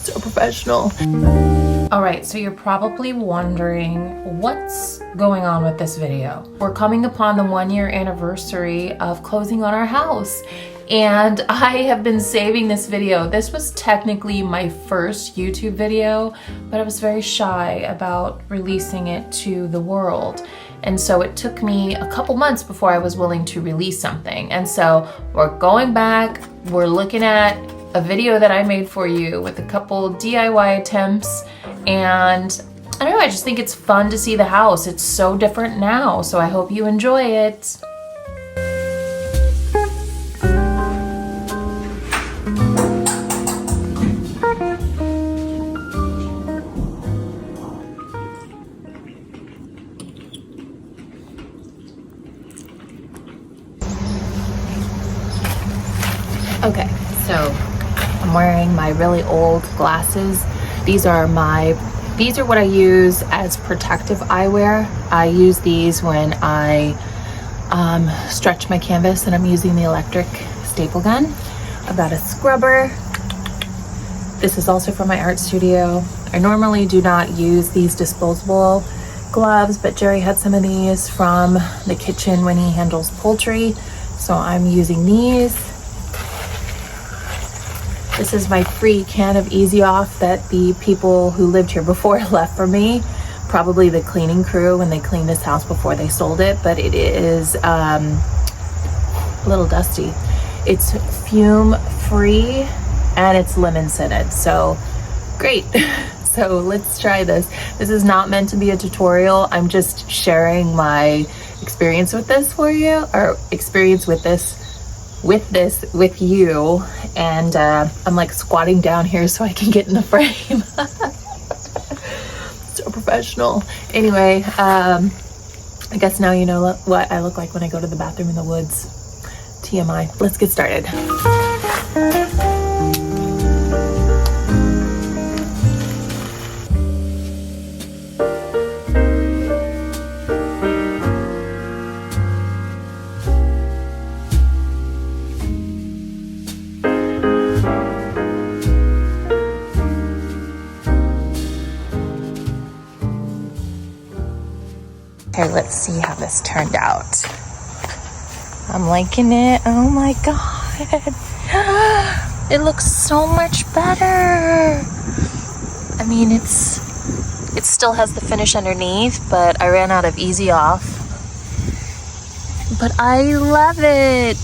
So professional. All right, so you're probably wondering what's going on with this video. We're coming upon the 1-year anniversary of closing on our house, and I have been saving this video. This was technically my first YouTube video, but I was very shy about releasing it to the world. And so it took me a couple months before I was willing to release something. And so we're going back, we're looking at a video that I made for you with a couple DIY attempts, and I don't know, I just think it's fun to see the house. It's so different now, so I hope you enjoy it. Okay, so I'm wearing my really old glasses. These are what I use as protective eyewear. I use these when I stretch my canvas and I'm using the electric staple gun. I've got a scrubber. This is also from my art studio. I normally do not use these disposable gloves, but Jerry had some of these from the kitchen when he handles poultry, so I'm using these. This is my free can of Easy Off that the people who lived here before left for me. Probably the cleaning crew when they cleaned this house before they sold it, but it is a little dusty. It's fume free and it's lemon scented, so great. So let's try this. This is not meant to be a tutorial. I'm just sharing my experience with this for you, or experience with this with you, and I'm like squatting down here so I can get in the frame. So professional. Anyway, I guess now you know what I look like when I go to the bathroom in the woods. TMI. Let's get started. Okay, let's see how this turned out. I'm liking it. Oh my god. It looks so much better. I mean, it still has the finish underneath, but I ran out of Easy Off. But I love it.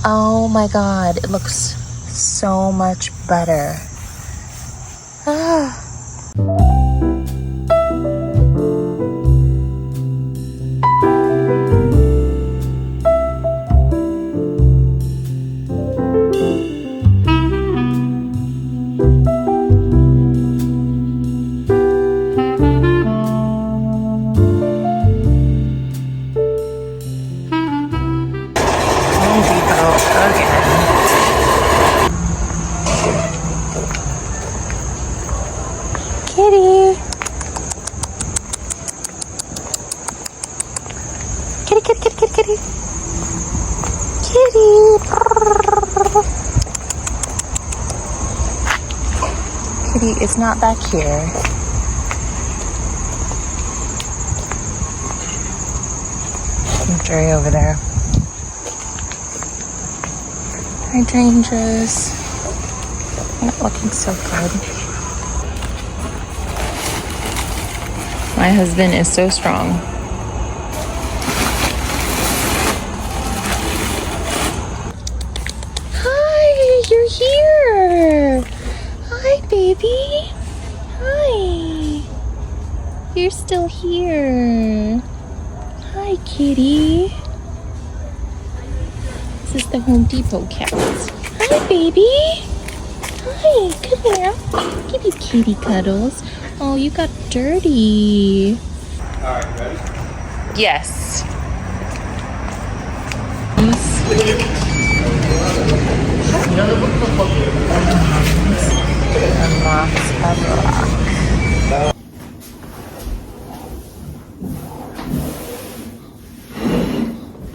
Oh my god, it looks so much better. Kitty is not back here. Jerry over there. Hydrangeas. Not looking so good. My husband is so strong. Hi, you're here. Hi, baby. Hi. You're still here. Hi, kitty. This is the Home Depot cat. Hi, baby. Hi, come here. Give you kitty cuddles. Oh, you got dirty. All right, ready? Yes. And lots of rock.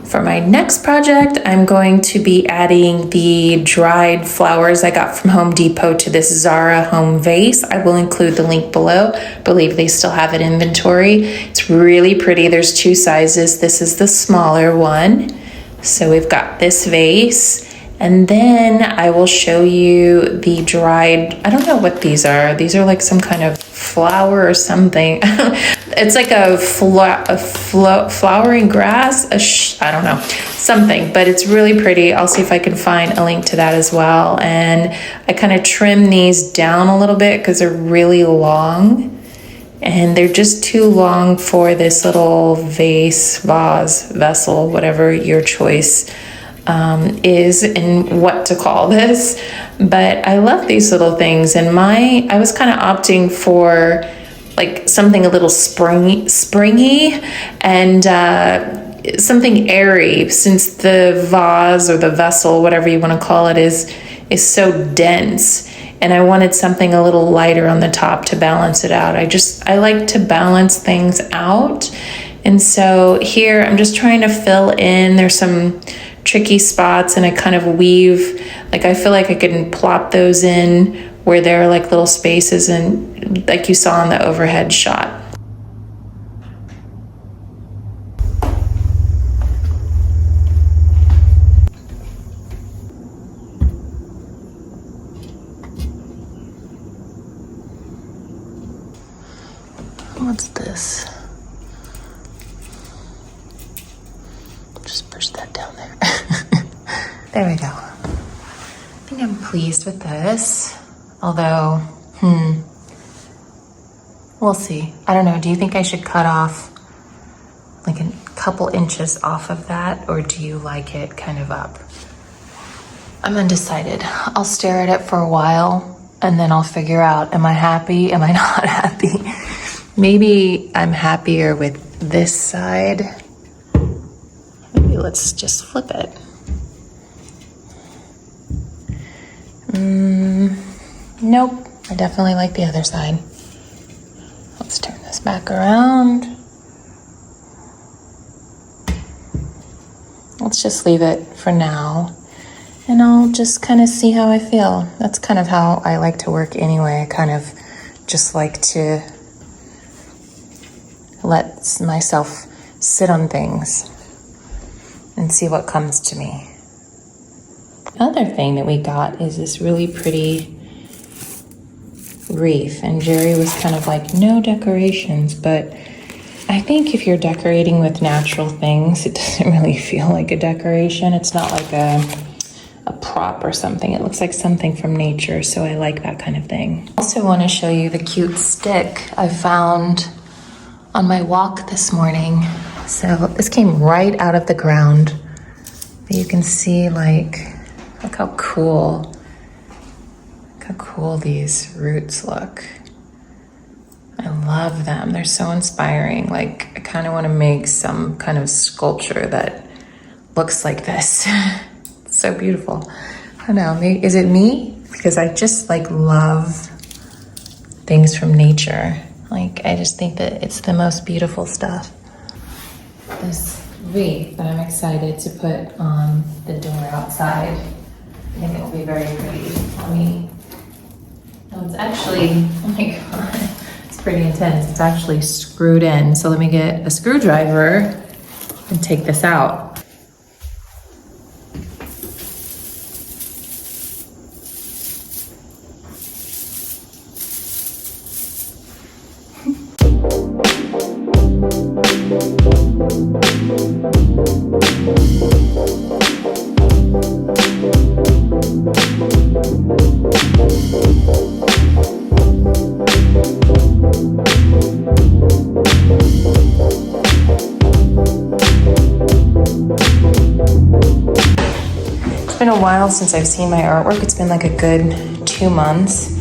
For my next project, I'm going to be adding the dried flowers I got from Home Depot to this Zara home vase. I will include the link below. I believe they still have it in inventory. It's really pretty. There's 2 sizes. This is the smaller one. So we've got this vase. And then I will show you the dried, I don't know what these are. These are like some kind of flower or something. It's like a flowering grass, I don't know, something, but it's really pretty. I'll see if I can find a link to that as well. And I kind of trim these down a little bit because they're really long. And they're just too long for this little vase, vase, vessel, whatever your choice is and what to call this. But I love these little things, and I was kind of opting for like something a little springy and something airy, since the vase or the vessel, whatever you want to call it, is so dense. And I wanted something a little lighter on the top to balance it out. I like to balance things out. And so here I'm just trying to fill in. There's some tricky spots, and I kind of weave, like I feel like I can plop those in where there are like little spaces, and like you saw in the overhead shot. What's this? Just push that down there. There we go. I think I'm pleased with this. Although, we'll see. I don't know. Do you think I should cut off like a couple inches off of that, or do you like it kind of up? I'm undecided. I'll stare at it for a while and then I'll figure out, am I happy? Am I not happy? Maybe I'm happier with this side. Maybe let's just flip it. Nope, I definitely like the other side. Let's turn this back around. Let's just leave it for now, and I'll just kind of see how I feel. That's kind of how I like to work anyway. I kind of just like to let myself sit on things and see what comes to me. Another thing that we got is this really pretty wreath, and Jerry was kind of like, no decorations, but I think if you're decorating with natural things, it doesn't really feel like a decoration. It's not like a prop or something. It looks like something from nature, so I like that kind of thing. I also want to show you the cute stick I found on my walk this morning. So this came right out of the ground, but you can see, like, look how cool these roots look. I love them. They're so inspiring. Like, I kind of want to make some kind of sculpture that looks like this. It's so beautiful. I don't know, maybe, is it me? Because I just like love things from nature. Like, I just think that it's the most beautiful stuff. This wreath that I'm excited to put on the door outside. I think it will be very pretty. It's actually, oh my God, it's pretty intense. It's actually screwed in. So let me get a screwdriver and take this out. It's been a while since I've seen my artwork. It's been like a good 2 months.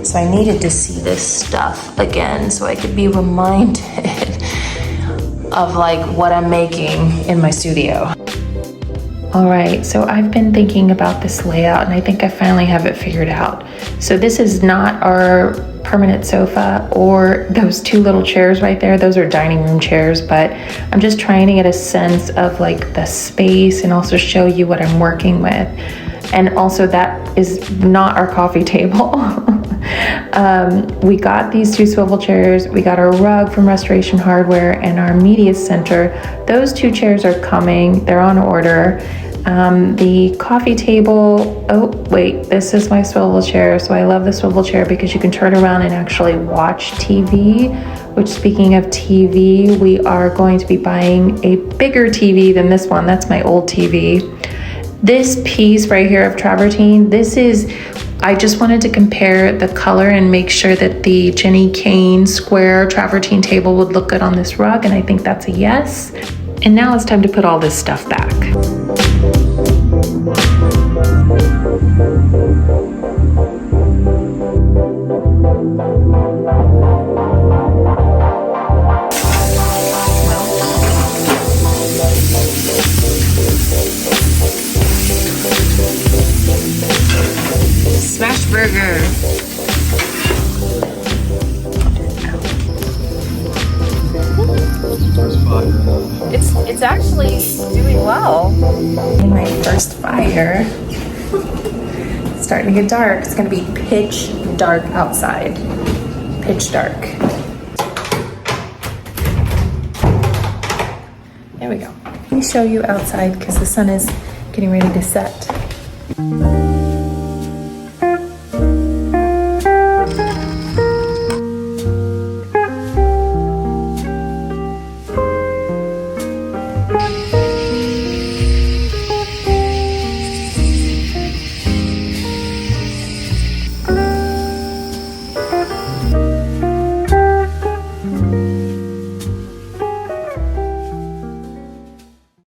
So I needed to see this stuff again so I could be reminded of like what I'm making in my studio. All right, so I've been thinking about this layout and I think I finally have it figured out. So this is not our permanent sofa or those two little chairs right there. Those are dining room chairs, but I'm just trying to get a sense of like the space and also show you what I'm working with. And also that is not our coffee table. We got these two swivel chairs, we got our rug from Restoration Hardware and our media center. Those two chairs are coming, they're on order. The coffee table, oh wait, this is my swivel chair. So I love the swivel chair because you can turn around and actually watch TV, which speaking of TV, we are going to be buying a bigger TV than this one. That's my old TV. This piece right here of travertine, I just wanted to compare the color and make sure that the Jenny Kane square travertine table would look good on this rug, and I think that's a yes. And now it's time to put all this stuff back. Smash burger. It's actually doing well. In my first fire. It's starting to get dark. It's gonna be pitch dark outside. Pitch dark. There we go. Let me show you outside because the sun is getting ready to set.